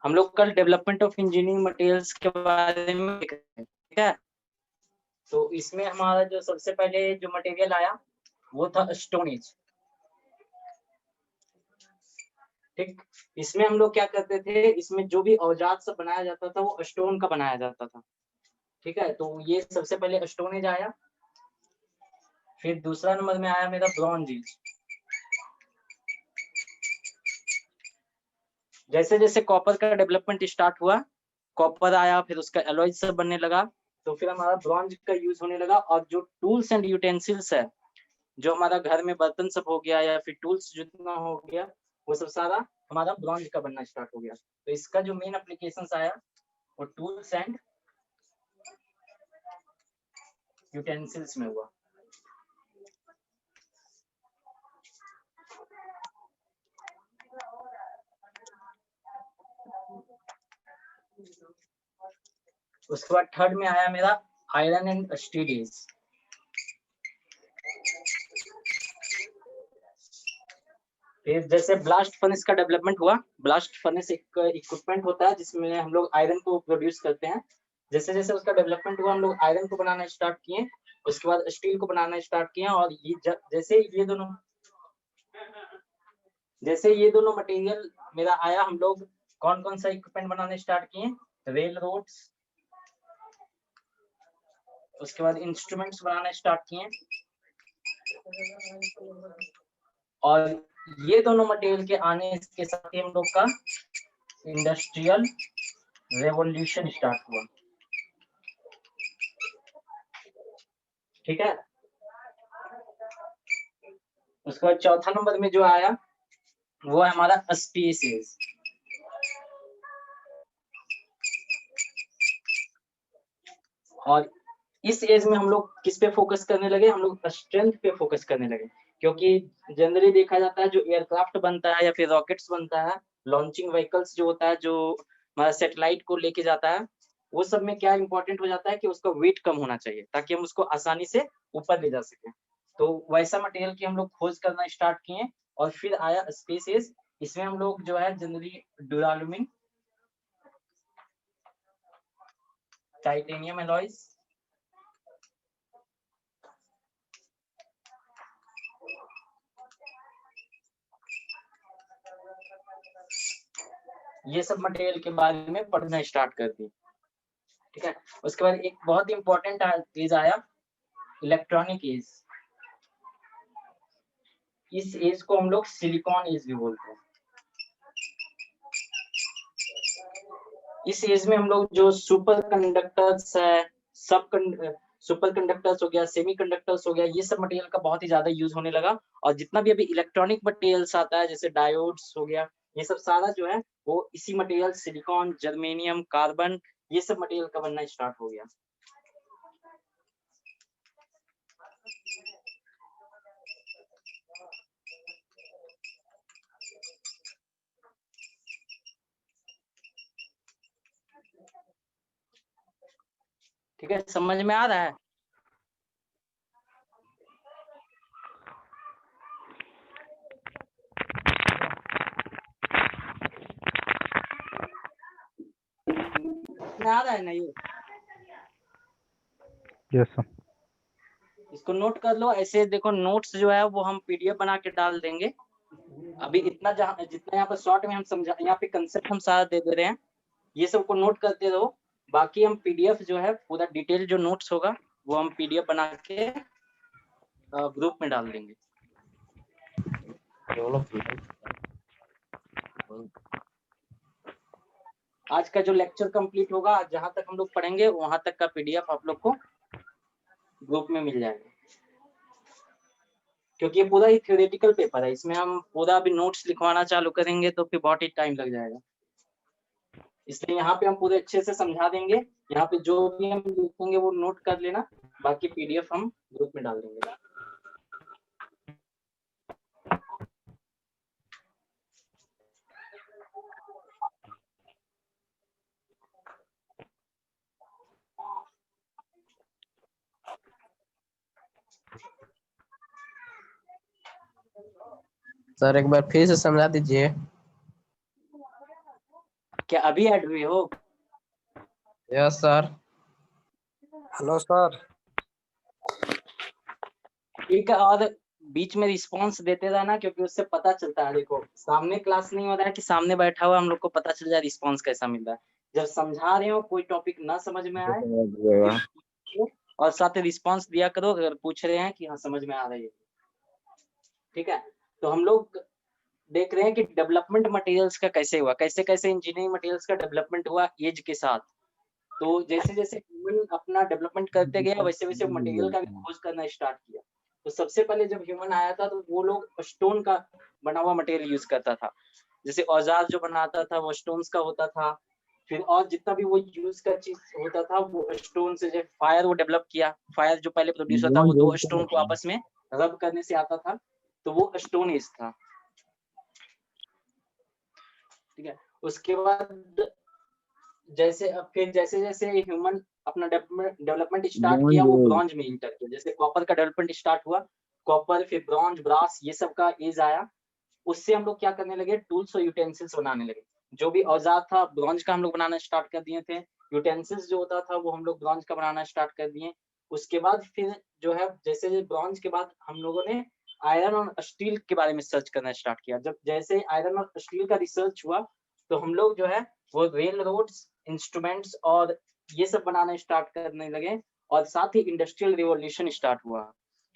हम लोग कल डेवलपमेंट ऑफ इंजीनियरिंग मटेरियल्स के बारे में देख रहे हैं, ठीक है। तो इसमें हमारा जो सबसे पहले जो मटेरियल आया वो था स्टोन एज, ठीक। इसमें हम लोग क्या करते थे, इसमें जो भी औजार सब बनाया जाता था वो स्टोन का बनाया जाता था, ठीक है। तो ये सबसे पहले स्टोन एज आया। फिर दूसरा नंबर में आया मेरा ब्रॉन्ज एज। जैसे जैसे कॉपर का डेवलपमेंट स्टार्ट हुआ, कॉपर आया, फिर उसका एलॉय सब बनने लगा, तो फिर हमारा ब्रॉन्ज का यूज होने लगा। और जो टूल्स एंड यूटेंसिल्स है, जो हमारा घर में बर्तन सब हो गया या फिर टूल्स जितना हो गया, वो सब सारा हमारा ब्रॉन्ज का बनना स्टार्ट हो गया। तो इसका जो मेन एप्लीकेशंस आया वो टूल्स एंड यूटेंसिल्स में हुआ। उसके बाद थर्ड में आया मेरा आयरन एंड स्टील एज। फिर जैसे ब्लास्ट फर्नेस का डेवलपमेंट हुआ, ब्लास्ट फर्नेस एक इक्विपमेंट होता है जिसमें हम लोग आयरन को प्रोड्यूस करते हैं। जैसे जैसे उसका डेवलपमेंट हुआ, हम लोग आयरन को बनाना स्टार्ट किए, उसके बाद स्टील को बनाना स्टार्ट किया। और ये जैसे ये दोनों मटेरियल मेरा आया, हम लोग कौन कौन सा इक्विपमेंट बनाने स्टार्ट किए, रेल रोड्स, उसके बाद इंस्ट्रूमेंट्स बनाना स्टार्ट किए। और ये दोनों मटेरियल के आने के साथ ही हम लोग का इंडस्ट्रियल रेवोल्यूशन स्टार्ट हुआ, ठीक है। उसके बाद चौथा नंबर में जो आया वो है हमारा स्पीसीज। और इस एज में हम लोग किस पे फोकस करने लगे, हम लोग स्ट्रेंथ पे फोकस करने लगे। क्योंकि जनरली देखा जाता है जो एयरक्राफ्ट बनता है या फिर रॉकेट्स बनता है, लॉन्चिंग व्हीकल्स जो होता है, जो हमारा सैटेलाइट को लेके जाता है, वो सब में क्या इंपॉर्टेंट हो जाता है कि उसका वेट कम होना चाहिए ताकि हम उसको आसानी से ऊपर ले जा सके। तो वैसा मटेरियल की हम लोग खोज करना स्टार्ट किए। और फिर आया स्पेस एज। इसमें हम लोग जो है जनरली ड्यूरालुमिन, टाइटेनियम एलॉयज, ये सब मटेरियल के बारे में पढ़ना स्टार्ट कर दी, ठीक है। उसके बाद एक बहुत इंपॉर्टेंट चीज आया, इलेक्ट्रॉनिक एज। इस एज को हम लोग सिलिकॉन एज भी बोलते हैं। इस एज में हम लोग जो सुपर कंडक्टर्स है, सुपर कंडक्टर्स हो गया, सेमी कंडक्टर्स हो गया, ये सब मटेरियल का बहुत ही ज्यादा यूज होने लगा। और जितना भी अभी इलेक्ट्रॉनिक मटेरियल्स आता है, जैसे डायोड्स हो गया, ये सब सारा जो है वो इसी मटेरियल सिलिकॉन, जर्मेनियम, कार्बन, ये सब मटेरियल का बनना स्टार्ट हो गया। ठीक है, समझ में आ रहा है? आ रहा है ना ये? Yes sir. इसको नोट कर लो। ऐसे देखो, नोट्स जो है वो हम पीडीएफ बना के डाल देंगे। अभी इतना जितना यहाँ पर शॉर्ट में हम समझा, यहाँ पे कंसेप्ट हम सारा दे दे रहे हैं, ये सबको नोट करते रहो। बाकी हम पीडीएफ जो है पूरा डिटेल जो नोट्स होगा वो हम पीडीएफ बना के ग्रुप में डाल देंगे। आज का जो लेक्चर कंप्लीट होगा, जहां तक हम लोग पढ़ेंगे वहां तक का पीडीएफ आप लोग को ग्रुप में मिल जाएगा। क्योंकि ये पूरा ही थ्योरेटिकल पेपर है, इसमें हम पूरा भी नोट्स लिखवाना चालू करेंगे तो फिर बहुत ही टाइम लग जाएगा। इसलिए यहाँ पे हम पूरे अच्छे से समझा देंगे। यहाँ पे जो भी हम लिखेंगे वो नोट कर लेना, बाकी पीडीएफ हम ग्रुप में डाल देंगे। सर एक बार फिर से समझा दीजिए। क्या अभी ऐड हुए हो? Yes sir. Hello sir. ठीक है, और बीच में रिस्पांस देते रहना, क्योंकि उससे पता चलता है। देखो, सामने क्लास नहीं हो रहा है कि सामने बैठा हुआ, हम लोग को पता चल जाए रिस्पांस कैसा मिल रहा है। जब समझा रहे हो, कोई टॉपिक ना समझ में आए तो और साथ ही रिस्पांस दिया करो अगर पूछ रहे हैं कि हाँ समझ में आ रही है। ठीक है, तो हम लोग देख रहे हैं कि डेवलपमेंट मटेरियल्स का कैसे हुआ, कैसे कैसे इंजीनियरिंग मटेरियल्स का डेवलपमेंट हुआ एज के साथ। तो जैसे जैसे ह्यूमन अपना डेवलपमेंट करते गया, वैसे वैसे मटेरियल का भी खोज करना स्टार्ट किया। तो सबसे पहले जब ह्यूमन आया था तो वो लोग स्टोन का बना हुआ मटेरियल यूज करता था। जैसे औजार जो बनाता था वो स्टोन्स का होता था। फिर और जितना भी वो यूज का चीज होता था वो स्टोन से। जब फायर वो डेवलप किया, फायर जो पहले प्रोड्यूस होता वो दो स्टोन को आपस में रब करने से आता था, तो वो स्टोन एज था। ठीक है, उसके बाद फिर जैसे जैसे ह्यूमन अपना डेवलपमेंट स्टार्ट किया, वो ब्रॉन्ज में इंटर किया। जैसे कॉपर का डेवलपमेंट स्टार्ट हुआ, कॉपर, फिर ब्रॉन्ज, ब्रास, ये सब का एज आया। उससे हम लोग क्या करने लगे, टूल्स और यूटेंसिल्स बनाने लगे। जो भी औजार था ब्रॉन्ज का हम लोग बनाना स्टार्ट कर दिए थे। यूटेंसिल्स जो होता था वो हम लोग ब्रॉन्ज का बनाना स्टार्ट कर दिए। उसके बाद फिर जो है, जैसे ब्रॉन्ज के बाद हम लोगों ने आयरन और स्टील के बारे में सर्च करना स्टार्ट किया। जब जैसे आयरन और स्टील का रिसर्च हुआ तो हम लोग जो है वो रेल रोड्स, इंस्ट्रूमेंट्स और ये सब बनाना स्टार्ट करने लगे। और साथ ही इंडस्ट्रियल रिवॉल्यूशन स्टार्ट हुआ,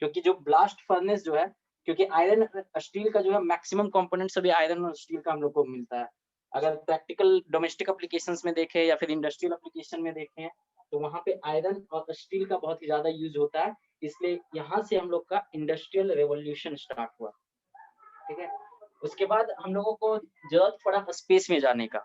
क्योंकि जो ब्लास्ट फर्नेस जो है, क्योंकि आयरन स्टील का जो है मैक्सिमम कंपोनेंट सभी आयरन और स्टील का हम लोग को मिलता है। अगर प्रैक्टिकल डोमेस्टिक एप्लीकेशंस में देखें या फिर इंडस्ट्रियल एप्लीकेशन में देखें तो वहां पे आयरन और स्टील का बहुत ही ज्यादा यूज होता है। इसलिए यहाँ से हम लोग का इंडस्ट्रियल रेवोल्यूशन स्टार्ट हुआ। ठीक है, उसके बाद हम लोगों को जरूरत पड़ा स्पेस में जाने का।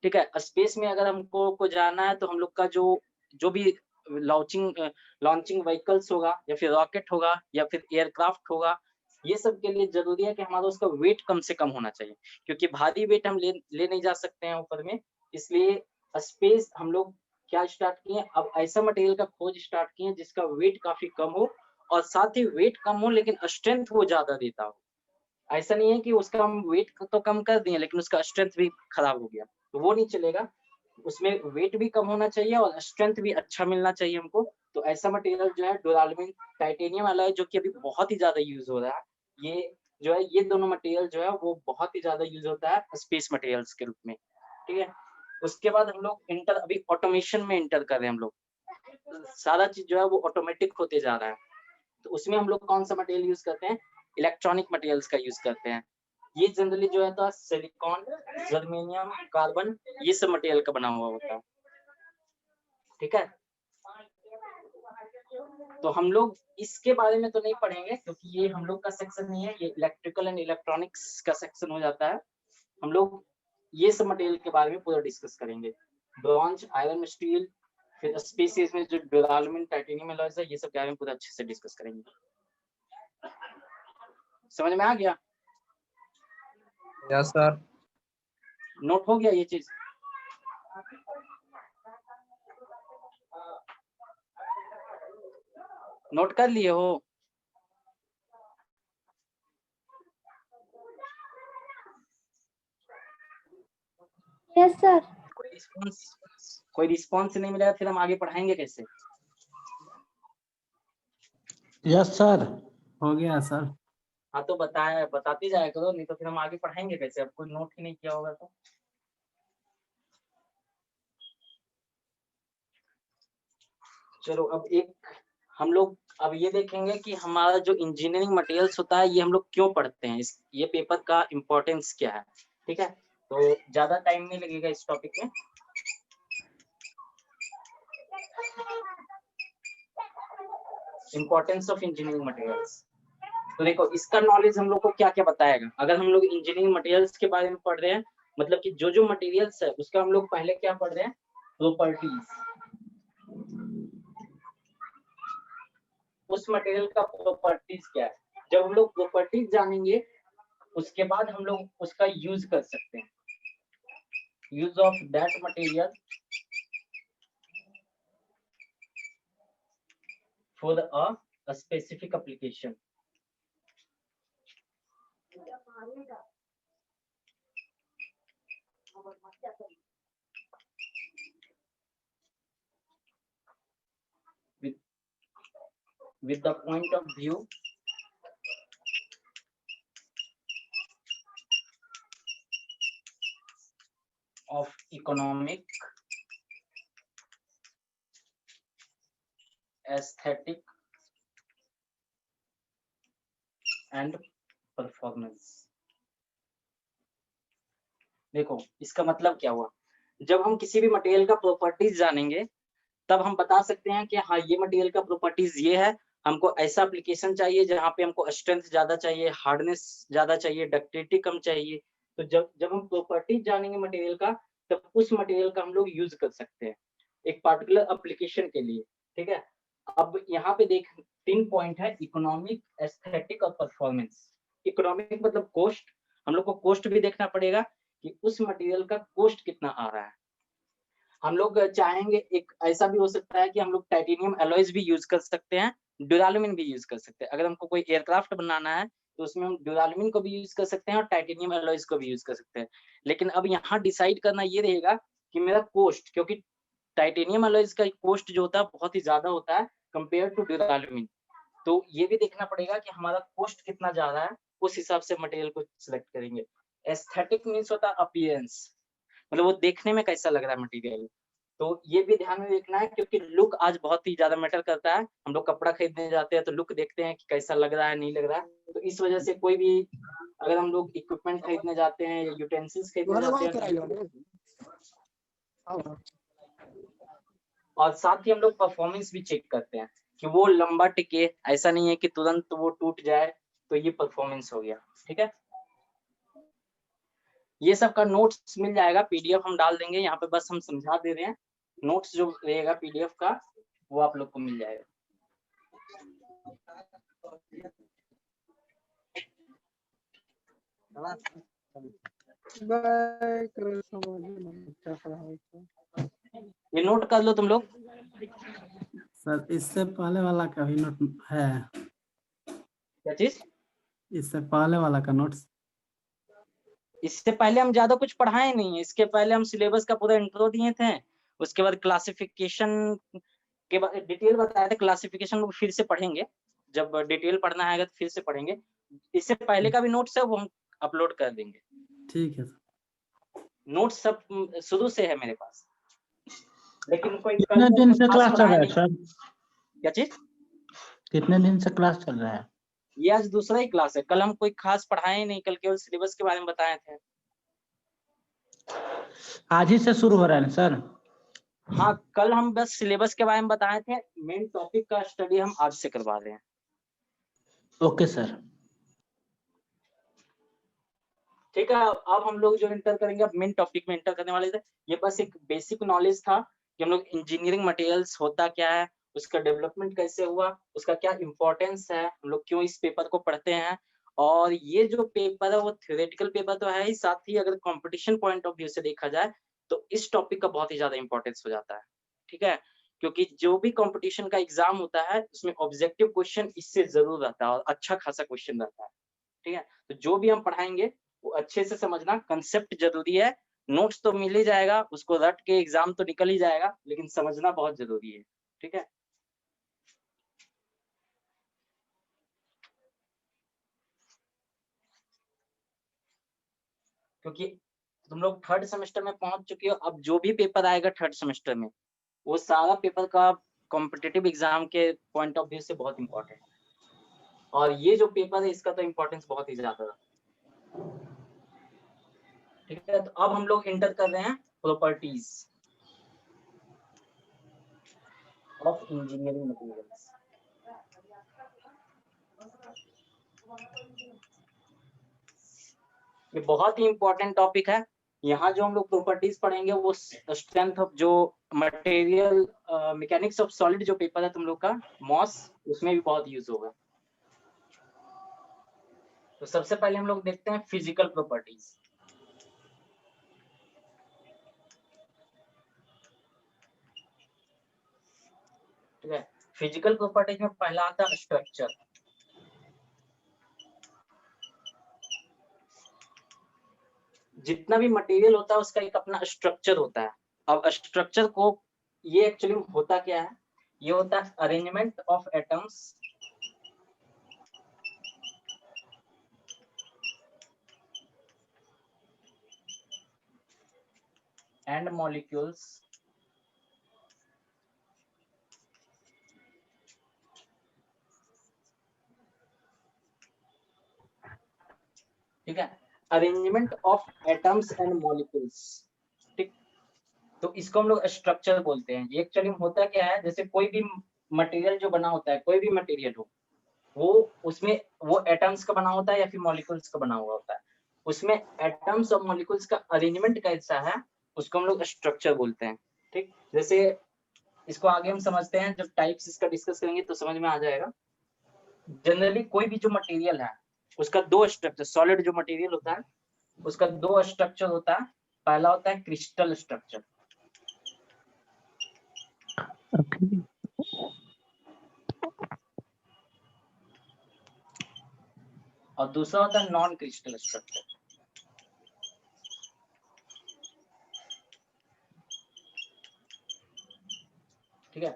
ठीक है, स्पेस में अगर हमको को जाना है तो हम लोग का जो भी लॉन्चिंग व्हीकल्स होगा या फिर रॉकेट होगा या फिर एयरक्राफ्ट होगा, ये सब के लिए जरूरी है कि हमारा उसका वेट कम से कम होना चाहिए, क्योंकि भारी वेट हम ले नहीं जा सकते हैं ऊपर में। इसलिए स्पेस हम लोग क्या स्टार्ट किए, अब ऐसा मटेरियल का खोज स्टार्ट किए जिसका वेट काफी कम हो, और साथ ही वेट कम हो लेकिन स्ट्रेंथ वो ज्यादा देता हो। ऐसा नहीं है कि उसका हम वेट तो कम कर दिए लेकिन उसका स्ट्रेंथ भी खराब हो गया, तो वो नहीं चलेगा। उसमें वेट भी कम होना चाहिए और स्ट्रेंथ भी अच्छा मिलना चाहिए हमको। तो ऐसा मटेरियल जो है डुरालुमिन टाइटेनियम एलॉय, जो कि अभी बहुत ही ज्यादा यूज हो रहा है। ये जो है, ये दोनों मटेरियल जो है वो बहुत ही ज्यादा यूज होता है स्पेस मटेरियल्स के रूप में। ठीक है, उसके बाद हम लोग अभी ऑटोमेशन में इंटर कर रहे हैं हम लोग। सारा चीज जो है वो ऑटोमेटिक होते जा रहा है। तो उसमें हम लोग कौन सा मटेरियल यूज करते हैं, इलेक्ट्रॉनिक मटेरियल्स का यूज करते हैं। ये जनरली जो है तो सिलिकॉन, जर्मेनियम, कार्बन, ये सब मटेरियल का बना हुआ होता है। ठीक है, तो हम लोग इसके बारे में तो नहीं पढ़ेंगे क्योंकि ये हम लोग का सेक्शन नहीं है, ये इलेक्ट्रिकल एंड इलेक्ट्रॉनिक्स का सेक्शन हो जाता है। हम लोग ये सब मटेरियल के बारे में पूरा डिस्कस करेंगे। ब्रॉन्ज, आयरन, स्टील, फिर स्पीसीज में जो डुरालुमिन, टाइटेनियम एलॉयज है, ये सब के बारे में पूरा अच्छे से डिस्कस करेंगे। समझ में आ गया? Yes sir. नोट हो गया ये चीज? नोट कर लिए हो? Yes sir. कोई रिस्पॉन्स नहीं मिला फिर हम आगे पढ़ाएंगे कैसे? यस सर, हो गया सर। हाँ तो बताते जाया करो, नहीं तो फिर हम आगे पढ़ाएंगे कैसे? अब कोई नोट ही नहीं किया होगा तो। चलो, अब हम लोग अब ये देखेंगे कि हमारा जो इंजीनियरिंग मटेरियल्स होता है ये हम लोग क्यों पढ़ते हैं, ये पेपर का इम्पोर्टेंस क्या है। ठीक है, तो ज्यादा टाइम नहीं लगेगा इस टॉपिक में। Importance of engineering materials. तो देखो, इसका नॉलेज हम लोग को क्या क्या बताएगा। अगर हम लोग इंजीनियरिंग मटेरियल्स के बारे में पढ़ रहे हैं, मतलब कि जो मटेरियल्स है उसका हम लोग पहले क्या पढ़ रहे हैं, प्रॉपर्टीज। उस मटेरियल का प्रॉपर्टीज क्या है, जब हम लोग प्रॉपर्टीज जानेंगे उसके बाद हम लोग उसका यूज कर सकते हैं। Use of that material for a specific application. with the point of view of economic, aesthetic and performance। देखो इसका मतलब क्या हुआ, जब हम किसी भी मटेरियल का प्रॉपर्टीज जानेंगे तब हम बता सकते हैं कि हाँ ये मटेरियल का प्रॉपर्टीज ये है, हमको ऐसा एप्लीकेशन चाहिए जहाँ पे हमको स्ट्रेंथ ज्यादा चाहिए, हार्डनेस ज्यादा चाहिए, डक्टिलिटी कम चाहिए। तो जब हम प्रॉपर्टीज जानेंगे मटेरियल का तब उस मटेरियल का हम लोग यूज कर सकते हैं एक पार्टिकुलर एप्लीकेशन के लिए। ठीक है, अब यहाँ पे देख 3 पॉइंट है, इकोनॉमिक, एस्थेटिक और परफॉर्मेंस। इकोनॉमिक मतलब कॉस्ट, हम लोग को कॉस्ट भी देखना पड़ेगा कि उस मटेरियल का कॉस्ट कितना आ रहा है। हम लोग चाहेंगे, एक ऐसा भी हो सकता है कि हम लोग टाइटेनियम एलॉयज भी यूज कर सकते हैं, ड्यूरालुमिन भी यूज कर सकते हैं। अगर हमको कोई एयरक्राफ्ट बनाना है तो उसमें हम ड्यूरालुमिन को भी यूज कर सकते हैं और टाइटेनियम एलॉयज को भी यूज कर सकते हैं। लेकिन अब यहाँ डिसाइड करना ये रहेगा कि मेरा कॉस्ट, क्योंकि टाइटेनियम एलॉयज का कॉस्ट जो होता है बहुत ही ज्यादा होता है कंपेयर टू ड्यूरालुमिन, तो ये भी देखना पड़ेगा कि हमारा कॉस्ट कितना ज्यादा है, उस हिसाब से मटेरियल को सिलेक्ट करेंगे। एस्थेटिक मीन्स होता है अपीयरेंस, मतलब वो देखने में कैसा लग रहा है मटेरियल, तो ये भी ध्यान में देखना है क्योंकि लुक आज बहुत ही ज्यादा मैटर करता है। हम लोग कपड़ा खरीदने जाते हैं तो लुक देखते हैं कि कैसा लग रहा है नहीं लग रहा है, तो इस वजह से कोई भी अगर हम लोग इक्विपमेंट खरीदने जाते हैं या यूटेंसिल्स खरीदने जाते हैं और साथ ही हम लोग परफॉर्मेंस भी चेक करते हैं कि वो लंबा टिके, ऐसा नहीं है कि तुरंत वो टूट जाए, तो ये परफॉर्मेंस हो गया। ठीक है, ये सब का नोट्स मिल जाएगा, पीडीएफ हम डाल देंगे यहाँ पे, बस हम समझा दे रहे हैं। नोट्स जो रहेगा पीडीएफ का वो आप लोग को मिल जाएगा। ये नोट कर लो तुम लोग। सर इससे पहले वाला का भी नोट है? क्या चीज? इससे पहले वाला का नोट्स? इससे पहले हम ज्यादा कुछ पढ़ाए नहीं है, इसके पहले हम सिलेबस का पूरा इंट्रो दिए थे, उसके बाद क्लासिफिकेशन के बाद डिटेल बताया था। क्लासिफिकेशन लोग फिर से पढ़ेंगे, जब डिटेल पढ़ना आएगा तो फिर से पढ़ेंगे। इससे पहले का भी नोट्स है वो हम अपलोड कर देंगे। ठीक है सर। नोट्स सब शुरू से है मेरे पास, लेकिन कोई कितने दिन से क्लास चल रहा है सर? क्या चीज? कितने दिन से क्लास चल रहा है? ये आज दूसरा ही क्लास है, कल हम कोई खास पढ़ाए नहीं, कल केवल सिलेबस के बारे में बताए थे। आज ही से शुरू हो रहा है सर? हाँ, कल हम बस सिलेबस के बारे में बताए थे, मेन टॉपिक का स्टडी हम आज से करवा रहे हैं। Okay sir. ठीक है, अब हम लोग जो इंटर करेंगे, अब मेन टॉपिक में इंटर करने वाले थे। ये बस एक बेसिक नॉलेज था कि हम लोग इंजीनियरिंग मटेरियल्स होता क्या है, उसका डेवलपमेंट कैसे हुआ, उसका क्या इंपॉर्टेंस है, हम लोग क्यों इस पेपर को पढ़ते हैं। और ये जो पेपर है वो थ्योरेटिकल पेपर तो है ही, साथ ही अगर कंपटीशन पॉइंट ऑफ व्यू से देखा जाए तो इस टॉपिक का बहुत ही ज्यादा इंपॉर्टेंस हो जाता है। ठीक है, क्योंकि जो भी कंपटीशन का एग्जाम होता है उसमें ऑब्जेक्टिव क्वेश्चन इससे जरूर रहता है और अच्छा खासा क्वेश्चन रहता है। ठीक है, तो जो भी हम पढ़ाएंगे वो अच्छे से समझना, कंसेप्ट जरूरी है। नोट्स तो मिल ही जाएगा, उसको रट के एग्जाम तो निकल ही जाएगा, लेकिन समझना बहुत जरूरी है। ठीक है, क्योंकि तुम लोग थर्ड सेमेस्टर में पहुंच चुके हो, अब जो भी पेपर आएगा थर्ड सेमेस्टर में वो सारा पेपर का कॉम्पिटिटिव एग्जाम के पॉइंट ऑफ व्यू से बहुत इंपॉर्टेंट है, और ये जो पेपर है इसका तो इम्पोर्टेंस बहुत ही ज्यादा है। ठीक है, तो अब हम लोग इंटर कर रहे हैं प्रॉपर्टीज ऑफ इंजीनियरिंग मटेरियल्स। ये बहुत ही इंपॉर्टेंट टॉपिक है। यहाँ जो हम लोग प्रॉपर्टीज पढ़ेंगे वो स्ट्रेंथ ऑफ जो मटेरियल, मैकेनिक्स ऑफ सॉलिड जो पेपर है तुम लोग का मॉस, उसमें भी बहुत यूज होगा। तो सबसे पहले हम लोग देखते हैं फिजिकल प्रॉपर्टीज। ठीक है, फिजिकल प्रॉपर्टीज में पहला आता है स्ट्रक्चर। जितना भी मटेरियल होता है उसका एक अपना स्ट्रक्चर होता है। अब स्ट्रक्चर को ये एक्चुअली होता क्या है, ये होता है arrangement of atoms and molecules ठीक है, arrangement of atoms and molecules, ठीक। तो इसको हम लोग स्ट्रक्चर बोलते हैं। ये एक्चुअली होता क्या है, जैसे कोई भी मटेरियल जो बना होता है, कोई भी मटेरियल हो, वो उसमें वो एटम्स का बना होता है या फिर मॉलिक्यूल्स का बना हुआ होता है, उसमें एटम्स और मॉलिक्यूल्स का अरेंजमेंट कैसा है उसको हम लोग स्ट्रक्चर बोलते हैं, ठीक। जैसे इसको आगे हम समझते हैं, जब टाइप्स इसका डिस्कस करेंगे तो समझ में आ जाएगा। जनरली कोई भी जो मटेरियल है उसका दो स्ट्रक्चर, सॉलिड जो मटेरियल होता है उसका दो स्ट्रक्चर होता है। पहला होता है क्रिस्टल स्ट्रक्चर, और दूसरा होता है नॉन क्रिस्टल स्ट्रक्चर। ठीक है,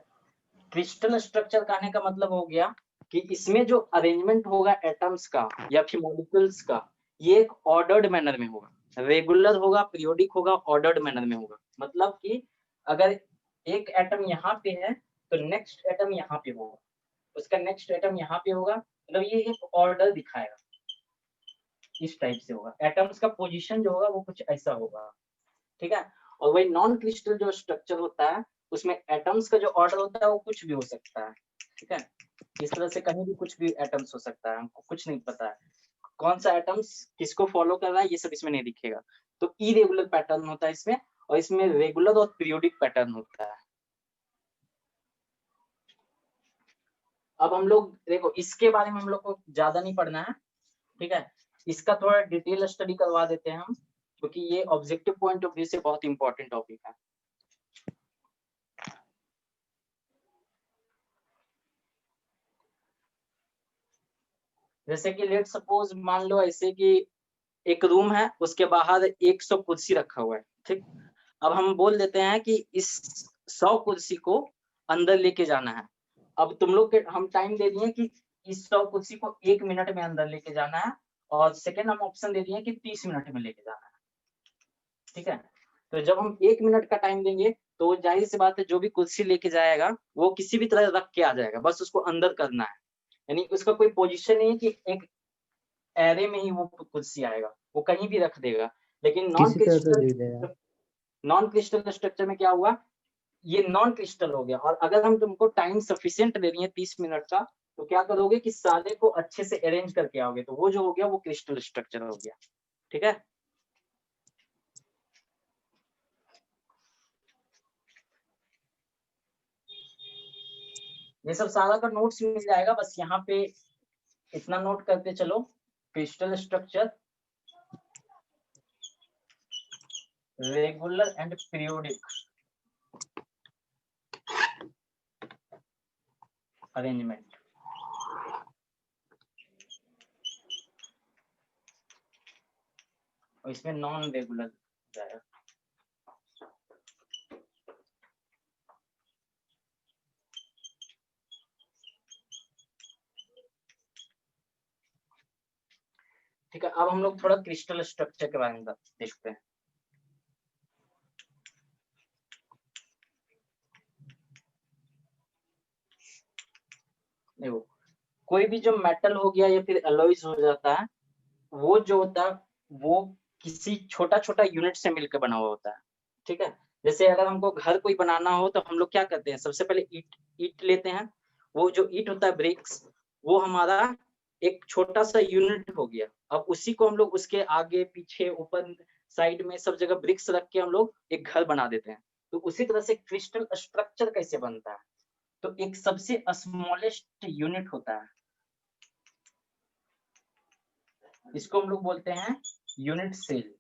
क्रिस्टल स्ट्रक्चर कहने का मतलब हो गया कि इसमें जो अरेंजमेंट होगा एटम्स का या फिर मॉलिक्यूल्स का, ये एक ऑर्डर्ड मैनर में होगा, रेगुलर होगा, पीरियोडिक होगा, ऑर्डर्ड मैनर में होगा। मतलब कि अगर एक एटम यहाँ पे है तो नेक्स्ट एटम यहाँ पे होगा, उसका नेक्स्ट एटम यहाँ पे होगा, मतलब ये एक ऑर्डर दिखाएगा, इस टाइप से होगा। एटम्स का पोजीशन जो होगा वो कुछ ऐसा होगा, ठीक है। और वही नॉन क्रिस्टल जो स्ट्रक्चर होता है उसमें एटम्स का जो ऑर्डर होता है वो कुछ भी हो सकता है, ठीक है। इस तरह से कहीं भी कुछ भी एटम्स हो सकता है, हमको कुछ नहीं पता है कौन सा एटम्स किसको फॉलो कर रहा है, ये सब इसमें नहीं दिखेगा। तो इरेगुलर पैटर्न होता है इसमें, और इसमें रेगुलर और पीरियोडिक पैटर्न होता है। अब हम लोग देखो इसके बारे में हम लोग को ज्यादा नहीं पढ़ना है, ठीक है। इसका थोड़ा डिटेल स्टडी करवा देते हैं हम, क्योंकि ये ऑब्जेक्टिव पॉइंट ऑफ व्यू से बहुत इंपॉर्टेंट टॉपिक है। जैसे कि लेट सपोज मान लो ऐसे कि एक रूम है, उसके बाहर 100 कुर्सी रखा हुआ है, ठीक। अब हम बोल देते हैं कि इस 100 कुर्सी को अंदर लेके जाना है। अब तुम लोग के हम टाइम दे दिए कि इस 100 कुर्सी को 1 मिनट में अंदर लेके जाना है, और सेकेंड हम ऑप्शन दे दिए कि 30 मिनट में लेके जाना है, ठीक है। तो जब हम 1 मिनट का टाइम देंगे तो जाहिर सी बात है जो भी कुर्सी लेके जाएगा वो किसी भी तरह रख के आ जाएगा, बस उसको अंदर करना है। यानी उसका कोई पोजीशन नहीं है कि एक एरे में ही वो कुर्सी आएगा, वो कहीं भी रख देगा। लेकिन नॉन क्रिस्टल स्ट्रक्चर में क्या हुआ, ये नॉन क्रिस्टल हो गया, और अगर हम तुमको टाइम सफिशिएंट दे रही है 30 मिनट का, तो क्या करोगे कि सारे को अच्छे से अरेंज करके आओगे, तो वो जो हो गया वो क्रिस्टल स्ट्रक्चर हो गया, ठीक है। ये सब सारा का नोट्स मिल जाएगा, बस यहाँ पे इतना नोट करते चलो, crystal structure, regular and periodic arrangement. और इसमें नॉन रेगुलर जाएगा। ठीक है, अब हम लोग थोड़ा क्रिस्टल स्ट्रक्चर के बारे में देखते हैं। देखो कोई भी जो मेटल हो गया या फिर एलॉयज हो जाता है, वो जो होता है वो किसी छोटा छोटा यूनिट से मिलकर बना हुआ होता है, ठीक है। जैसे अगर हमको घर कोई बनाना हो तो हम लोग क्या करते हैं, सबसे पहले ईट लेते हैं। वो जो ईट होता है ब्रिक्स, वो हमारा एक छोटा सा यूनिट हो गया। अब उसी को हम लोग उसके आगे पीछे ऊपर साइड में सब जगह ब्रिक्स रख के हम लोग एक घर बना देते हैं। तो उसी तरह से क्रिस्टल स्ट्रक्चर कैसे बनता है, तो एक सबसे स्मॉलेस्ट यूनिट होता है, इसको हम लोग बोलते हैं यूनिट सेल।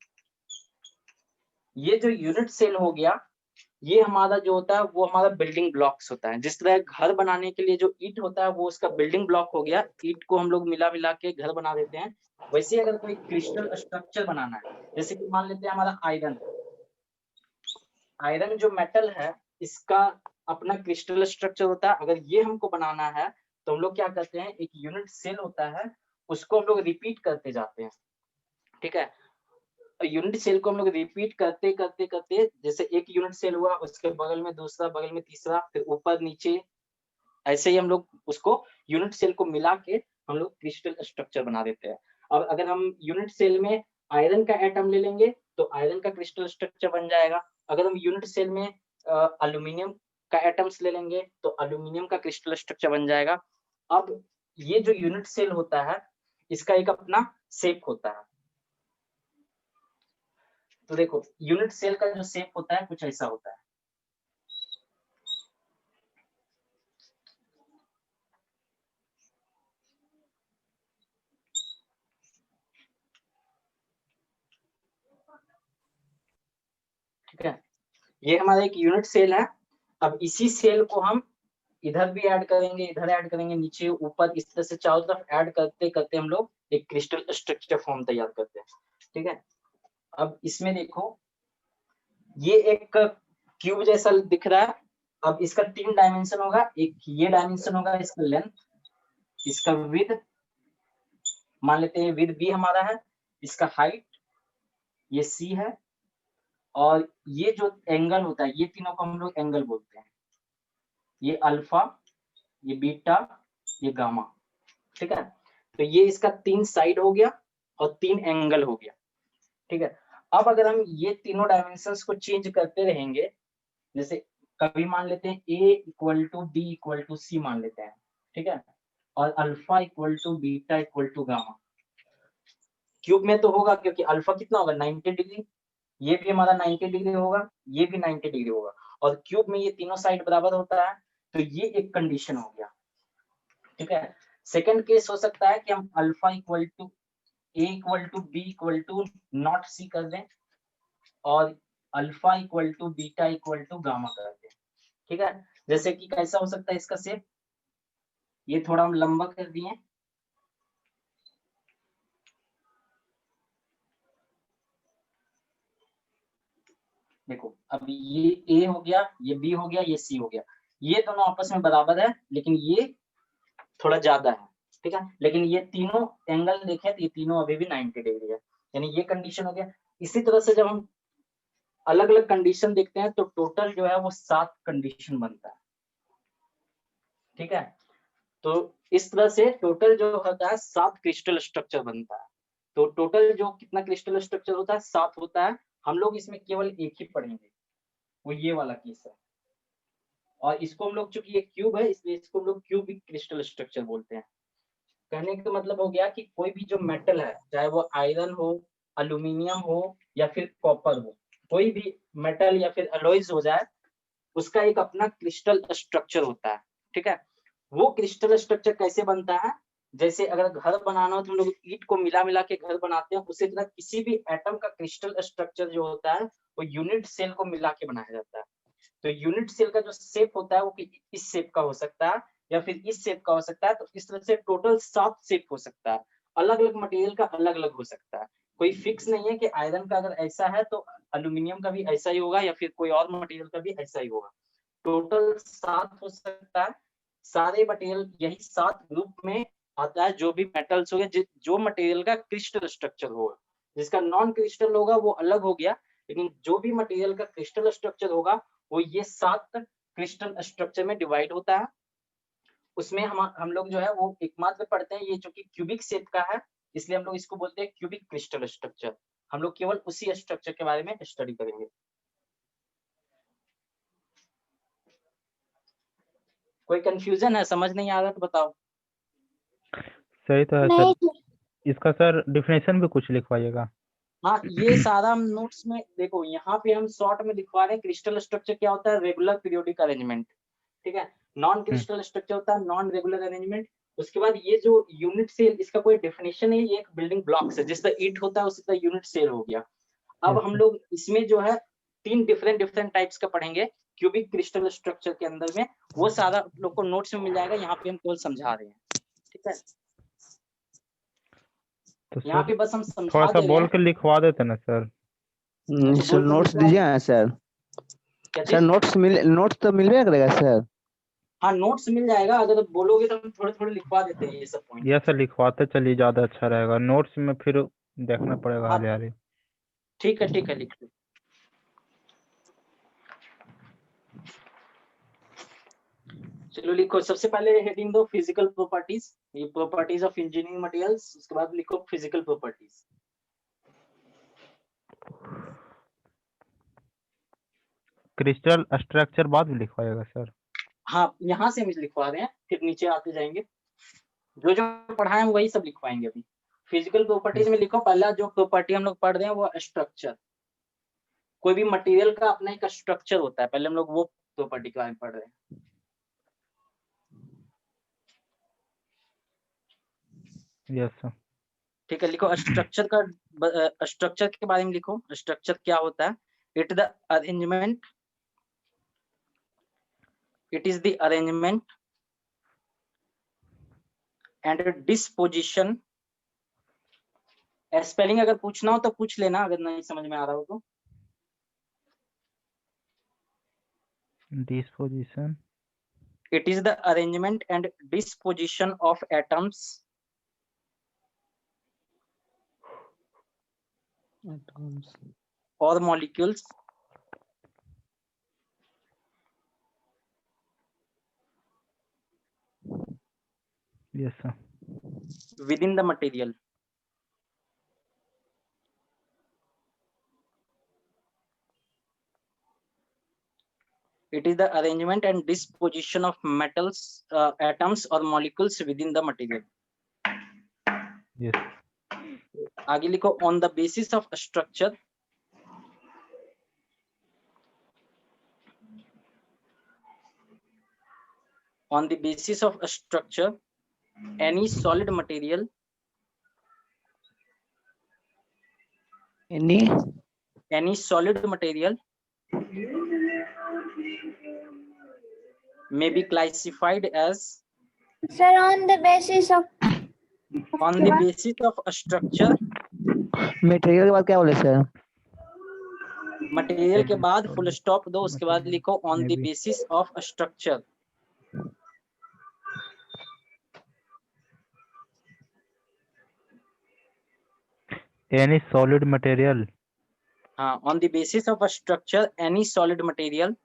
ये जो यूनिट सेल हो गया, ये हमारा जो होता है वो हमारा बिल्डिंग ब्लॉक्स होता है। जिस तरह घर बनाने के लिए जो ईंट होता है वो उसका बिल्डिंग ब्लॉक हो गया, ईंट को हम लोग मिला मिला के घर बना देते हैं। वैसे अगर कोई क्रिस्टल स्ट्रक्चर बनाना है जैसे कि मान लेते हैं हमारा आयरन, आयरन जो मेटल है इसका अपना क्रिस्टल स्ट्रक्चर होता है। अगर ये हमको बनाना है तो हम लोग क्या करते हैं, एक यूनिट सेल होता है उसको हम लोग रिपीट करते जाते हैं, ठीक है। यूनिट सेल को हम लोग रिपीट करते करते करते, जैसे एक यूनिट सेल हुआ उसके बगल में दूसरा, बगल में तीसरा, फिर ऊपर नीचे, ऐसे ही हम लोग उसको यूनिट सेल को मिला के हम लोग क्रिस्टल स्ट्रक्चर बना देते हैं। अब अगर हम यूनिट सेल में आयरन का एटम ले लेंगे तो आयरन का क्रिस्टल स्ट्रक्चर बन जाएगा। अगर हम यूनिट सेल में एल्यूमिनियम का एटम्स ले लेंगे तो एल्यूमिनियम का क्रिस्टल स्ट्रक्चर बन जाएगा। अब ये जो यूनिट सेल होता है इसका एक अपना शेप होता है। तो देखो यूनिट सेल का जो शेप होता है कुछ ऐसा होता है। ठीक है, ये हमारा एक यूनिट सेल है। अब इसी सेल को हम इधर भी ऐड करेंगे, इधर ऐड करेंगे, नीचे ऊपर, इस तरह से चारों तरफ ऐड करते करते हम लोग एक क्रिस्टल स्ट्रक्चर फॉर्म तैयार करते हैं। ठीक है, अब इसमें देखो ये एक क्यूब जैसा दिख रहा है। अब इसका 3 डायमेंशन होगा, एक ये डायमेंशन होगा इसका लेंथ, इसका विड्थ, मान लेते हैं विड्थ बी हमारा है, इसका हाइट ये सी है, और ये जो एंगल होता है ये तीनों को हम लोग एंगल बोलते हैं। ये अल्फा, ये बीटा, ये गामा। ठीक है, तो ये इसका 3 साइड हो गया और 3 एंगल हो गया। ठीक है, अब अगर हम ये तीनों डायमेंशंस को चेंज करते रहेंगे, जैसे कभी मान लेते हैं a equal to B equal to C मान लेते हैं, ठीक है, और alpha equal to beta equal to gamma. Cube में तो होगा क्योंकि अल्फा कितना होगा 90 डिग्री, ये भी हमारा 90 डिग्री होगा, ये भी 90 डिग्री होगा, और क्यूब में ये तीनों साइड बराबर होता है, तो ये एक कंडीशन हो गया। ठीक है, सेकंड केस हो सकता है कि हम alpha equal to a equal to B equal to not C कर दें, और alpha equal to beta equal to gamma कर दें। ठीक है, जैसे कि कैसा हो सकता है इसका शेप, ये थोड़ा हम लंबा कर दिए, देखो अब ये a हो गया, ये b हो गया, ये c हो गया, ये दोनों आपस में बराबर है लेकिन ये थोड़ा ज्यादा है। ठीक है, लेकिन ये तीनों एंगल देखें तो ये तीनों अभी भी 90 डिग्री है, यानी ये कंडीशन हो गया। इसी तरह से जब हम अलग अलग कंडीशन देखते हैं तो टोटल जो है वो 7 कंडीशन बनता है। ठीक है, तो इस तरह से टोटल जो होता है 7 क्रिस्टल स्ट्रक्चर बनता है। तो टोटल जो कितना क्रिस्टल स्ट्रक्चर होता है 7 होता है। हम लोग इसमें केवल एक ही पढ़ेंगे, वो ये वाला केस है, और इसको हम लोग चूंकि ये क्यूब है इसलिए इसको हम लोग क्यूबिक क्रिस्टल स्ट्रक्चर बोलते हैं। कहने का मतलब हो गया कि कोई भी जो मेटल है, चाहे वो आयरन हो, एल्यूमिनियम हो या फिर कॉपर हो, कोई भी मेटल या फिर अलॉयज हो जाए, उसका एक अपना क्रिस्टल स्ट्रक्चर होता है। ठीक है, वो क्रिस्टल स्ट्रक्चर कैसे बनता है, जैसे अगर घर बनाना हो तो हम लोग ईंट को मिला मिला के घर बनाते हैं, उसी तरह किसी भी एटम का क्रिस्टल स्ट्रक्चर जो होता है वो यूनिट सेल को मिला के बनाया जाता है। तो यूनिट सेल का जो शेप होता है वो इस शेप का हो सकता है या फिर इस शेप का हो सकता है। तो इस तरह से टोटल 7 शेप हो सकता है, अलग अलग मटेरियल का अलग अलग हो सकता है। कोई फिक्स नहीं है कि आयरन का अगर ऐसा है तो एल्यूमिनियम का भी ऐसा ही होगा या फिर कोई और मटेरियल का भी ऐसा ही होगा। टोटल 7 हो सकता है। सारे मटेरियल यही 7 ग्रुप में आता है, जो भी मेटल्स हो गए, जो मटेरियल का क्रिस्टल स्ट्रक्चर होगा। जिसका नॉन क्रिस्टल होगा वो अलग हो गया, लेकिन जो भी मटेरियल का क्रिस्टल स्ट्रक्चर होगा वो ये 7 क्रिस्टल स्ट्रक्चर में डिवाइड होता है। उसमें हम लोग जो है वो एकमात्र पढ़ते हैं ये जो कि क्यूबिक शेप का है, इसलिए हम लोग इसको बोलते हैं क्यूबिक क्रिस्टल स्ट्रक्चर। हम लोग केवल उसी स्ट्रक्चर के बारे में स्टडी करेंगे। कोई कंफ्यूजन है, समझ नहीं आ रहा तो बताओ। सही तो है नहीं सर। इसका सर डिफिनेशन भी कुछ लिखवाइएगा। हाँ, ये सारा हम नोट्स में देखो, यहाँ पे हम शॉर्ट में लिखवा रहे हैं। क्रिस्टल स्ट्रक्चर क्या होता है, रेगुलर पीरियोडिक अरेंजमेंट। ठीक है, नॉन क्रिस्टल स्ट्रक्चर होता है नॉन रेगुलर अरेंजमेंट। उसके बाद ये जो यूनिट सेल, इसका कोई डेफिनेशन है, ये एक बिल्डिंग ब्लॉक्स है, जिस तरह ईंट होता है उसी तरह यूनिट सेल हो गया। अब हम लोग इसमें जो है 3 डिफरेंट टाइप्स का पढ़ेंगे क्यूबिक क्रिस्टल स्ट्रक्चर के अंदर में। वो सारा आप लोग को नोट्स में मिल जाएगा, यहाँ पे हम केवल समझा रहे हैं। ठीक है, तो यहाँ सर पे बस हम समझा थोड़ा सा दे रहे बोल हैं। के लिखवा देते ना सर। अच्छा, सर बोल के नोट्स लिखवा दीजिए दें। ना सर। क्या सर चीज? नोट्स तो मिल करेगा सर। हाँ, नोट्स मिल जाएगा, अगर बोलोगे तो हम थोड़े थोड़े लिखवा देते हैं ये सब पॉइंट। यह सर लिखवाते चलिए, ज्यादा अच्छा रहेगा। नोट्स में फिर देखना पड़ेगा हाँ, हाले हाले। ठीक है लिख लो। चलो लिखो, सबसे पहले हेडिंग दो फिजिकल प्रॉपर्टीज, ये प्रॉपर्टीज ऑफ इंजीनियरिंग मटेरियल्स, उसके बाद लिखो फिजिकल प्रॉपर्टीज। क्रिस्टल स्ट्रक्चर बाद में लिखवाएगा सर। हाँ, यहाँ से हम लिखवा रहे हैं, फिर नीचे आते जाएंगे, जो जो पढ़ाए हैं वही सब लिखवाएंगे अभी। फिजिकल प्रॉपर्टीज में लिखो, पहला जो प्रॉपर्टी हम लोग पढ़ रहे हैं वो स्ट्रक्चर। कोई भी मटेरियल का अपना एक स्ट्रक्चर होता है, पहले हम लोग वो प्रॉपर्टी के बारे में पढ़ रहे हैं। Yes sir. ठीक है, लिखो स्ट्रक्चर का, स्ट्रक्चर के बारे में लिखो, स्ट्रक्चर क्या होता है। It the arrangement, it is the arrangement and disposition. Spelling अगर पूछना हो तो पूछ लेना, अगर नहीं समझ में आ रहा हो तो। Disposition. It is the arrangement and disposition of atoms और molecules yes sir. within the material. It is the arrangement and disposition of metals, atoms or molecules within the material. Yes. आगे लिखो, on the basis of structure, on the basis of a structure, any solid material, any solid material may be classified as, Sir, on the basis of a structure, material के बाद क्या बोले sir? Material के बाद full stop दो, उसके बाद लिखो on the Maybe. basis of a structure. Any solid material on the basis of a structure, any solid material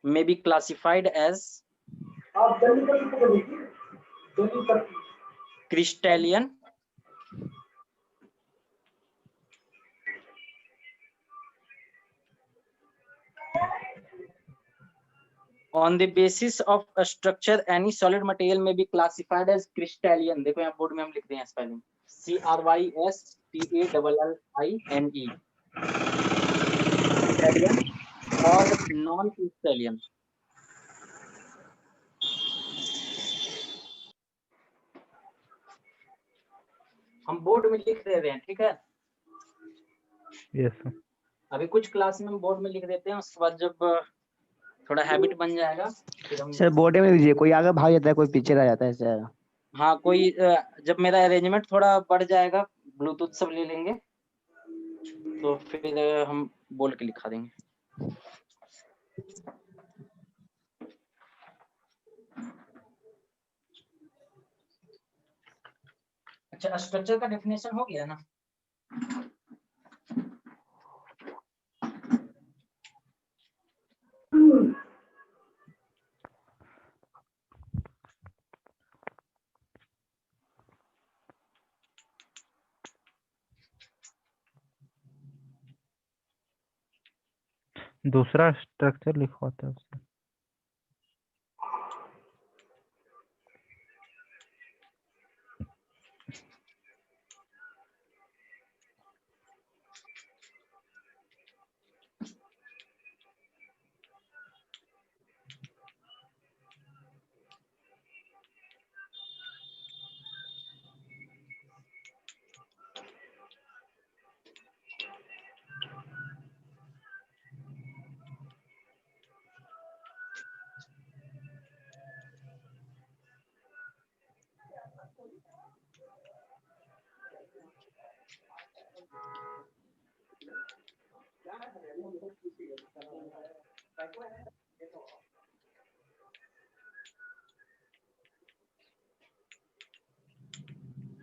may be classified as crystalline, on the basis of a structure, any solid material may be classified as crystalline. देखो यहाँ board में हम लिख रहे हैं spelling, CRYSTALLINE, crystalline और non क्रिस्टलियन। हम board में लिख दे रहे हैं, ठीक है। Yes sir. अभी कुछ क्लास में हम बोर्ड में लिख देते हैं, उसके बाद जब थोड़ा हैबिट बन जाएगा फिर हम। सर बोर्ड में लीजिए, कोई आगे भाग जाता है, कोई पीछे रह जाता है सर। हाँ, कोई जब मेरा अरेंजमेंट थोड़ा बढ़ जाएगा, ब्लूटूथ सब ले लेंगे तो फिर हम बोल के लिखा देंगे। अच्छा, स्ट्रक्चर का डेफिनेशन हो गया ना। दूसरा स्ट्रक्चर लिखवाता है उससे।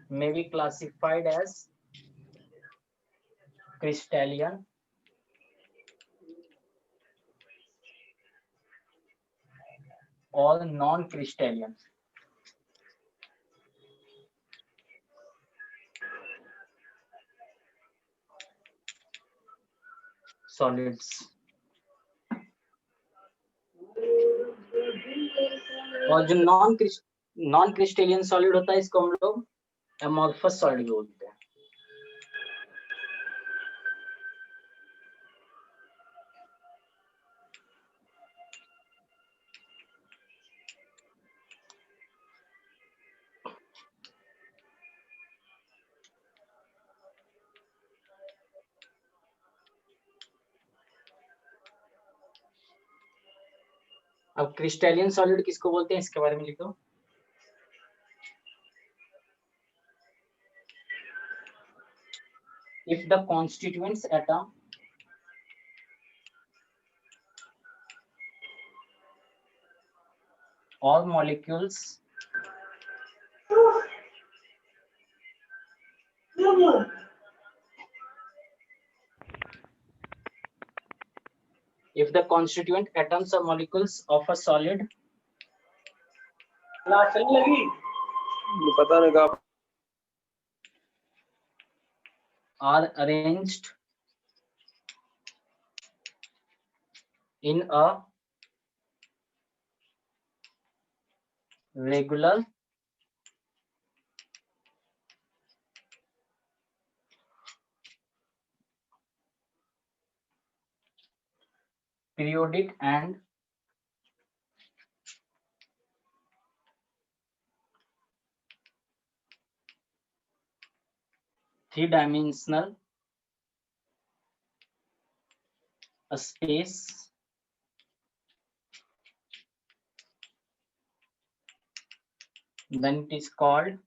may be classified as crystalline or non-crystalline. Solids. और जो नॉन क्रिस्टेलियन सॉलिड होता है इसको हम लोग एमोर्फस सॉलिड बोलते हैं। अब क्रिस्टेलियन सॉलिड किसको बोलते हैं इसके बारे में लिखो। If the constituents atom or molecules if the constituent atoms or molecules of a solid are arranged in a regular periodic and three-dimensional space then it is called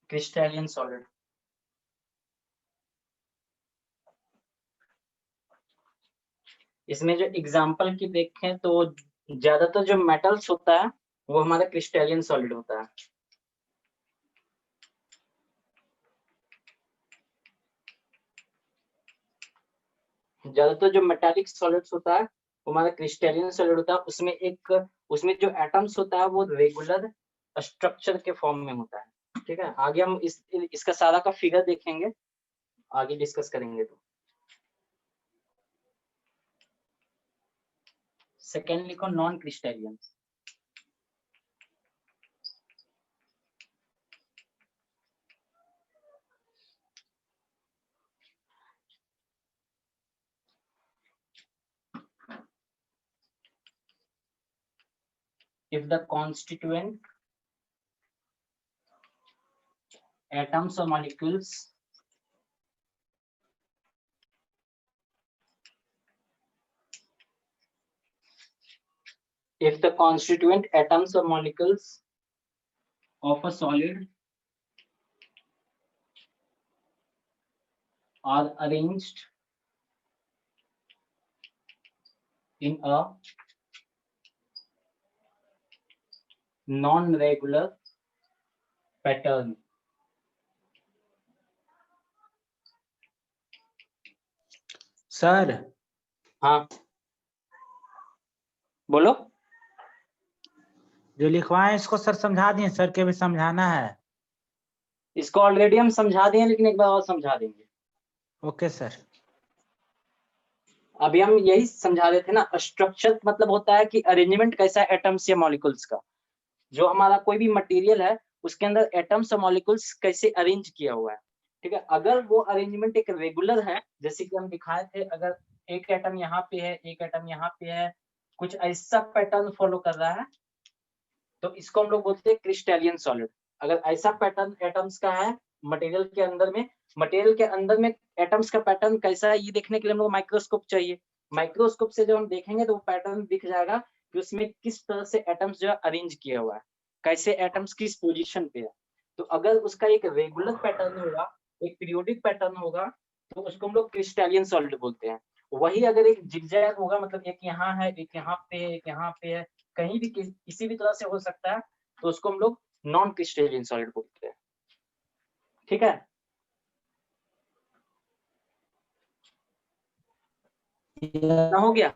crystalline solid। इसमें जो example की देखें तो ज्यादातर जो metals होता है वो हमारा क्रिस्टेलियन सॉलिड होता है। ज्यादातर जो मेटालिक सॉलिड्स होता है वो हमारा क्रिस्टेलियन सॉलिड होता है। उसमें जो एटम्स होता है वो रेगुलर स्ट्रक्चर के फॉर्म में होता है। ठीक है, आगे हम इसका सारा का फिगर देखेंगे, आगे डिस्कस करेंगे। तो सेकेंड लिखो non क्रिस्टेलियन। If the constituent atoms or molecules of a solid are arranged in a non-regular pattern sir हाँ बोलो। जो लिखवाए इसको सर समझा दिए, सर के भी समझाना है। इसको ऑलरेडी हम समझा दिए लेकिन एक बार और समझा देंगे। Okay sir. अभी हम यही समझा रहे थे ना, स्ट्रक्चर मतलब होता है कि अरेंजमेंट कैसा है एटम्स या मॉलिक्यूल्स का। जो हमारा कोई भी मटेरियल है उसके अंदर एटम्स और मॉलिक्यूल्स कैसे अरेंज किया हुआ है। ठीक है, अगर वो अरेंजमेंट एक रेगुलर है, जैसे कि हम दिखाए थे, अगर एक एटम यहाँ पे है, एक एटम यहाँ पे है, कुछ ऐसा पैटर्न फॉलो कर रहा है, तो इसको हम लोग बोलते हैं क्रिस्टेलियन सॉलिड। अगर ऐसा पैटर्न एटम्स का है मटेरियल के अंदर में एटम्स का पैटर्न कैसा है ये देखने के लिए हम लोग माइक्रोस्कोप चाहिए। माइक्रोस्कोप से जब हम देखेंगे तो वो पैटर्न दिख जाएगा कि उसमें किस तरह से एटम्स जो है अरेंज किया हुआ है, कैसे एटम्स किस पोजीशन पे है। तो अगर उसका एक रेगुलर पैटर्न होगा, एक पीरियोडिक पैटर्न होगा, तो उसको हम लोग क्रिस्टलियन सॉलिड बोलते हैं। वही अगर एक जिगजैग होगा, मतलब एक यहाँ है, एक यहाँ पे है, एक यहाँ पे है, कहीं भी किसी भी तरह से हो सकता है, तो उसको हम लोग नॉन क्रिस्टलियन सॉलिड बोलते हैं। ठीक है, ना हो गया?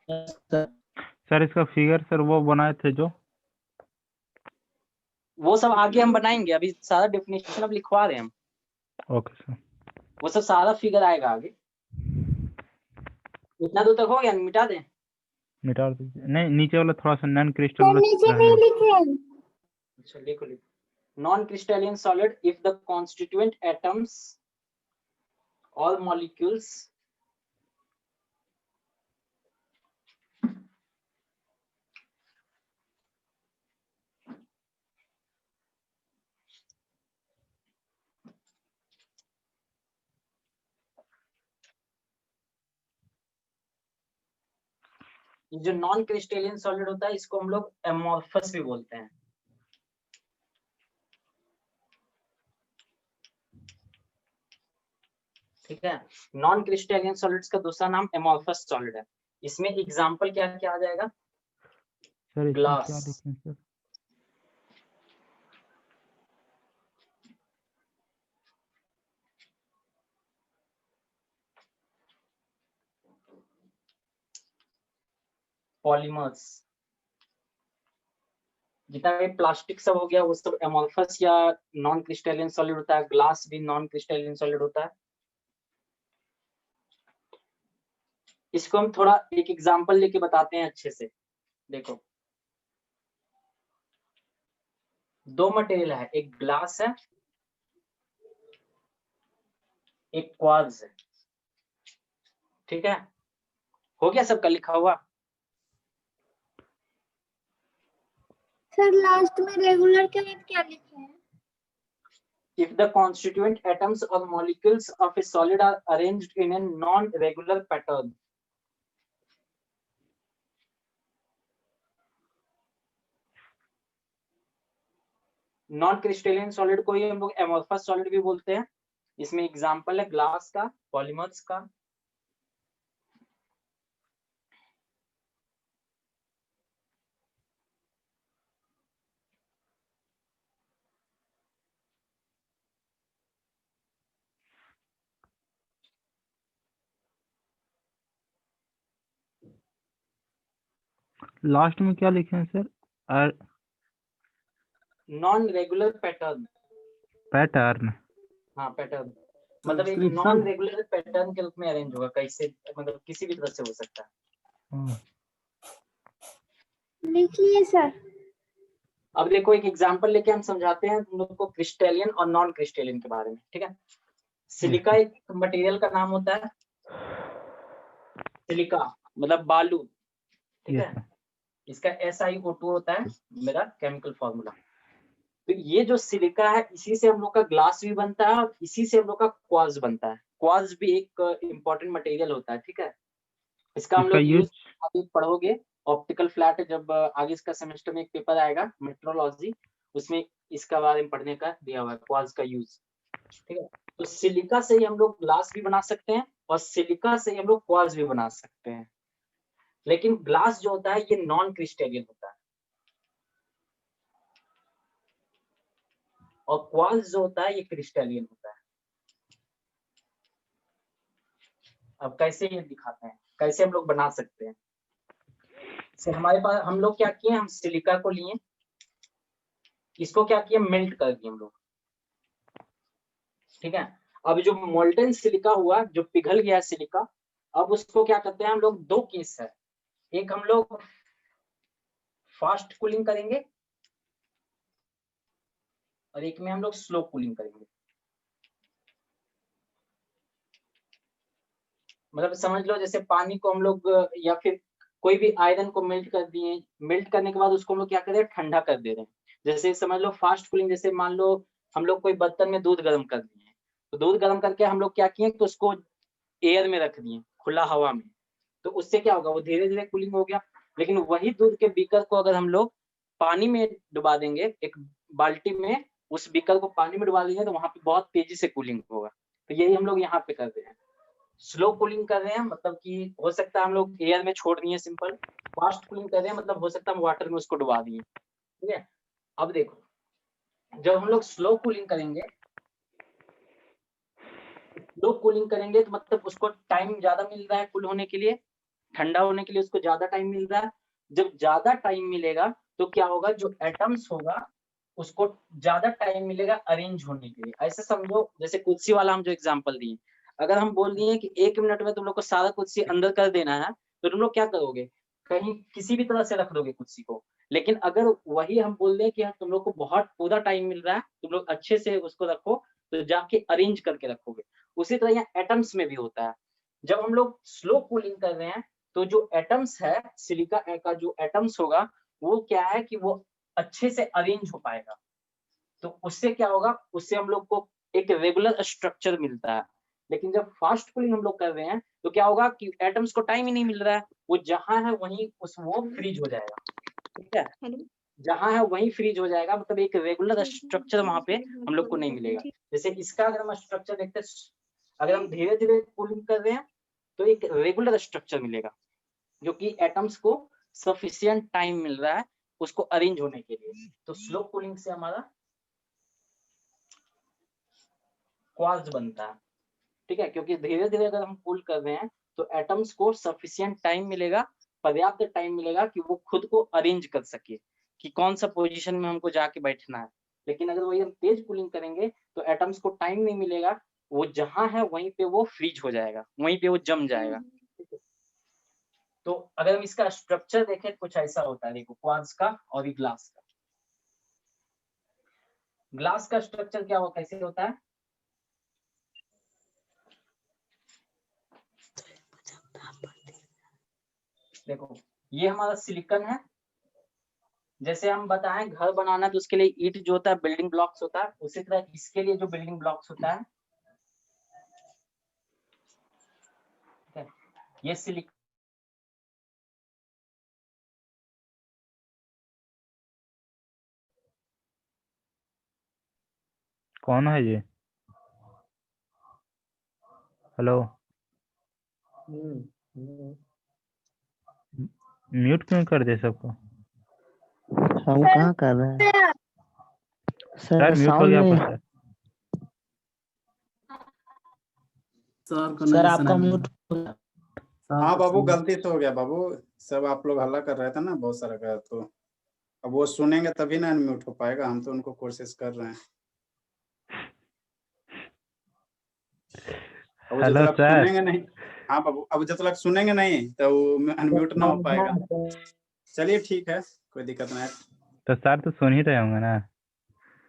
सर इसका फिगर सर वो बनाए थे जो, वो सब आगे हम बनाएंगे, अभी सारा डेफिनेशन अब लिखवा रहे हैं हम। Okay sir. वो सब सारा फिगर आएगा आगे। इतना दूर तक हो गया, मिटा दें? मिटा दीजिए, नहीं नीचे वाला थोड़ा सा नॉन क्रिस्टल सर वाला नीचे है। नहीं लिखे। अच्छा लिखो लिखो। Non crystalline solid if the constituent atoms और मॉलिक्यूल्स जो नॉन क्रिस्टलियन सॉलिड होता है, इसको हम लोग एमोर्फस भी बोलते हैं। ठीक है, नॉन क्रिस्टलियन सॉलिड्स का दूसरा नाम एमोर्फस सॉलिड है। इसमें एग्जांपल क्या क्या आ जाएगा? सर इसमें ग्लास, क्या लिखें सर? पॉलीमर्स, जितना भी प्लास्टिक सब हो गया वो सब एमोर्फस या नॉन क्रिस्टलियन सॉलिड होता है। ग्लास भी नॉन क्रिस्टलियन सॉलिड होता है। इसको हम थोड़ा एक एग्जांपल लेके बताते हैं अच्छे से। देखो, दो मटेरियल है, एक ग्लास है, एक क्वार्ट्ज है। ठीक है, हो गया सबका लिखा हुआ? सर लास्ट में रेगुलर के बाद क्या लिखे हैं? If the constituent atoms or molecules of a solid are arranged in a non-regular pattern, non crystalline solid को ही हम लोग एमोर्फस सॉलिड भी बोलते हैं। इसमें एग्जांपल है ग्लास का, पॉलीमर्स का। लास्ट में क्या लिखे हैं sir? Non regular pattern. Pattern. हाँ पैटर्न, मतलब एक Subscription। नॉन रेगुलर पैटर्न के रूप में अरेंज होगा, कैसे, मतलब किसी भी तरह से हो सकता है। लिखिए सर। अब देखो एक एग्जांपल लेके हम समझाते हैं तुम लोग को क्रिस्टलियन और नॉन क्रिस्टलियन के बारे में। ठीक है, सिलिका एक मटेरियल का नाम होता है। सिलिका मतलब बालू। ठीक है, इसका SiO2 होता है मेरा केमिकल फॉर्मूला। तो ये जो सिलिका है, इसी से हम लोग का ग्लास भी बनता है और इसी से हम लोग का क्वार्ट्ज बनता है। क्वार्ट्ज भी एक इम्पोर्टेंट मटेरियल होता है। ठीक है, इसका हम लोग यूज आगे पढ़ोगे। ऑप्टिकल फ्लैट, जब आगे इसका सेमेस्टर में एक पेपर आएगा मेट्रोलॉजी, उसमें इसका बारे में पढ़ने का दिया हुआ है, क्वार्ट्ज का यूज। ठीक है, तो सिलिका से ही हम लोग ग्लास भी बना सकते हैं और सिलिका से ही हम लोग क्वार्ट्ज भी बना सकते हैं। लेकिन ग्लास जो होता है ये नॉन क्रिस्टलियन होता है और क्वार्ट्ज जो होता है ये क्रिस्टलियन होता है। अब कैसे ये दिखाते हैं, कैसे हम लोग बना सकते हैं। तो हमारे पास हम लोग क्या किए, हम सिलिका को लिए, इसको क्या किए, मेल्ट कर दिए हम लोग। ठीक है, अब जो मोल्टन सिलिका हुआ, जो पिघल गया सिलिका, अब उसको क्या करते हैं हम लोग, दो केस है। एक हम लोग फास्ट कूलिंग करेंगे और एक में हम लोग स्लो कूलिंग करेंगे। मतलब समझ लो जैसे पानी को हम लोग या फिर कोई भी आयरन को मेल्ट कर दिए, मेल्ट करने के बाद उसको हम लोग क्या कर रहे हैं, ठंडा कर दे रहे हैं। जैसे समझ लो फास्ट कूलिंग, जैसे मान लो हम लोग कोई बर्तन में दूध गर्म कर दिए, तो दूध गर्म करके हम लोग क्या किए, तो उसको एयर में रख दिए, खुला हवा में। तो उससे क्या होगा, वो धीरे धीरे कूलिंग हो गया। लेकिन वही दूध के बीकर को अगर हम लोग पानी में डुबा देंगे, एक बाल्टी में उस बीकर को पानी में डुबा देंगे, तो वहां पे बहुत तेजी से कूलिंग होगा। तो यही हम लोग यहाँ पे कर रहे हैं, स्लो कूलिंग कर रहे हैं, मतलब कि हो सकता है हम लोग एयर में छोड़ दिए सिंपल। फास्ट कूलिंग कर रहे हैं मतलब हो सकता है हम वाटर में उसको डुबा दिए। ठीक है, अब देखो जब हम लोग स्लो कूलिंग करेंगे तो मतलब उसको टाइम ज्यादा मिल रहा है कूल होने के लिए, ठंडा होने के लिए उसको ज्यादा टाइम मिल रहा है। जब ज्यादा टाइम मिलेगा तो क्या होगा, जो एटम्स होगा उसको ज्यादा टाइम मिलेगा अरेंज होने के लिए। ऐसे समझो जैसे कुर्सी वाला हम जो एग्जांपल दिए, अगर हम बोल दिए कि 1 मिनट में तुम लोग को सारा कुर्सी अंदर कर देना है, तो तुम लोग क्या करोगे, कहीं किसी भी तरह से रख दोगे कुर्सी को। लेकिन अगर वही हम बोल दें कि तुम लोग को बहुत पूरा टाइम मिल रहा है, तुम लोग अच्छे से उसको रखो, तो जाके अरेंज करके रखोगे। उसी तरह यहाँ एटम्स में भी होता है। जब हम लोग स्लो कूलिंग कर रहे हैं तो जो एटम्स है, सिलिका का जो एटम्स होगा वो क्या है कि वो अच्छे से अरेंज हो पाएगा। तो उससे क्या होगा, उससे हम लोग को एक रेगुलर स्ट्रक्चर मिलता है। लेकिन जब फास्ट कूलिंग हम लोग कर रहे हैं तो क्या होगा कि एटम्स को टाइम ही नहीं मिल रहा है, वो जहां है वहीं वो फ्रीज हो जाएगा। ठीक है, जहां है वहीं फ्रीज हो जाएगा, मतलब एक रेगुलर स्ट्रक्चर वहां पे हम लोग को नहीं मिलेगा। जैसे इसका अगर हम स्ट्रक्चर देखते हैं, अगर हम धीरे धीरे कूलिंग कर रहे हैं तो एक रेगुलर स्ट्रक्चर मिलेगा, जो कि एटम्स को सफिशिएंट टाइम मिल रहा है उसको अरेंज होने के लिए। तो स्लो कूलिंग से हमारा क्वार्ट्ज बनता है। ठीक है, क्योंकि धीरे धीरे अगर हम कूल कर रहे हैं तो एटम्स को सफिशिएंट टाइम मिलेगा, पर्याप्त टाइम मिलेगा कि वो खुद को अरेंज कर सके कि कौन सा पोजीशन में हमको जाके बैठना है। लेकिन अगर वही हम तेज कूलिंग करेंगे तो एटम्स को टाइम नहीं मिलेगा, वो जहां है वहीं पे वो फ्रीज हो जाएगा, वहीं पे वो जम जाएगा। तो अगर हम इसका स्ट्रक्चर देखें कुछ ऐसा होता है, देखो क्वार्ट्ज का और ग्लास का। ग्लास का स्ट्रक्चर क्या हो कैसे होता है, देखो ये हमारा सिलिकॉन है। जैसे हम बताएं घर बनाना तो उसके लिए ईंट जो होता है बिल्डिंग ब्लॉक्स होता है, उसी तरह इसके लिए जो बिल्डिंग ब्लॉक्स होता है ये सिलिकॉन। कौन है ये? हेलो, म्यूट क्यों कर दे सबको? हम कहाँ कर रहे हैं सर सर, म्यूट हो साउंड गया नहीं। आपका सर। सर को सर नहीं आपका सुनाई म्यूट देता। हाँ सर बाबू, को गलती से हो गया बाबू। सब आप लोग हल्ला कर रहे थे ना, बहुत सारा का, तो अब वो सुनेंगे तभी ना अनम्यूट हो पाएगा। हम तो उनको कोशिश कर रहे हैं। अब जब हेलो तक सर। सुनेंगे नहीं, हाँ बाबू, अब जब तक सुनेंगे नहीं तो अनम्यूट ना हो पाएगा। चलिए ठीक है, कोई दिक्कत नहीं है। तो सर तो सुन ही रहे होंगे ना?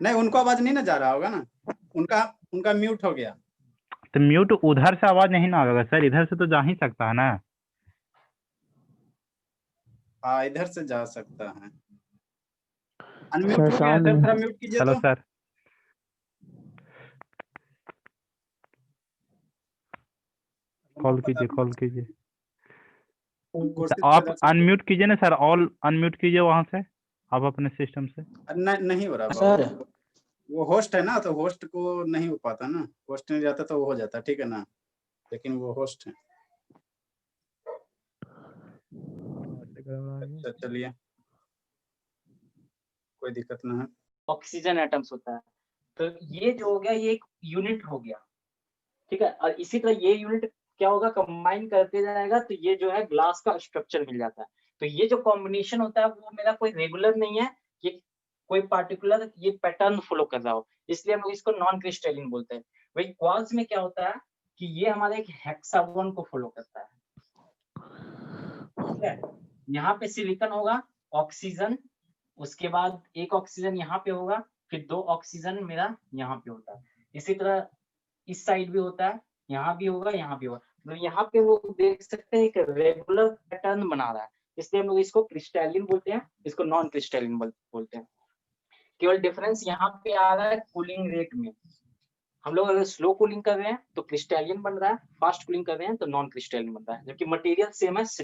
नहीं, उनको आवाज नहीं ना जा रहा होगा ना, उनका म्यूट हो गया। तो म्यूट उधर से आवाज नहीं ना आएगा सर, इधर से तो जा ही सकता है ना। हाँ, इधर से जा सकता है। अनम्यूट सर हो गया साउंड सर, थोड़ा नहीं। म्यूट कीजिए हेलो तो। सर। कॉल कीजिए, कॉल कीजिए। कोशिश आप कर सकते। अनम्यूट कीजिए ना सर, ऑल अनम्यूट कीजिए वहां से, आप अपने सिस्टम से। नहीं हो रहा सर बाबू, वो होस्ट है ना, तो होस्ट को नहीं हो पाता ना। होस्ट नहीं जाता तो वो हो जाता, ठीक है ना, लेकिन वो होस्ट है। अच्छा चलिए, कोई दिक्कत ना है। ऑक्सीजन एटम्स होता है। तो ये जो हो गया ये एक यूनिट हो गया। ठीक है, और इसी तरह ये यूनिट क्या होगा, कंबाइन करते जाएगा तो ये जो है ग्लास का स्ट्रक्चर मिल जाता है। तो ये जो कॉम्बिनेशन होता है वो मेरा कोई रेगुलर नहीं है, ये कोई पार्टिकुलर ये पैटर्न फॉलो कर रहा हो, इसलिए हम लोग इसको नॉन क्रिस्टलिन बोलते हैं। वही क्वार्ट्ज में क्या होता है कि ये हमारा एक हेक्सागोन को फॉलो करता है। ठीक है, यहाँ पे सिलिकॉन होगा, ऑक्सीजन, उसके बाद एक ऑक्सीजन यहाँ पे होगा, फिर 2 ऑक्सीजन मेरा यहाँ पे होता है। इसी तरह इस साइड भी होता है, यहाँ भी होगा, यहाँ भी होगा। तो यहाँ पे वो देख सकते हैं एक रेगुलर पैटर्न बना रहा है, इसलिए हम लोग इसको क्रिस्टलिन बोलते हैं, इसको नॉन क्रिस्टलिन बोलते हैं। केवल डिफरेंस यहाँ पे आ रहा है कूलिंग रेट में। हम लोग अगर स्लो कूलिंग कर रहे हैं तो क्रिस्टलियन बन रहा है, फास्ट कूलिंग कर रहे हैं तो नॉन क्रिस्टलियन बन रहा है, जबकि मटेरियल सेम है,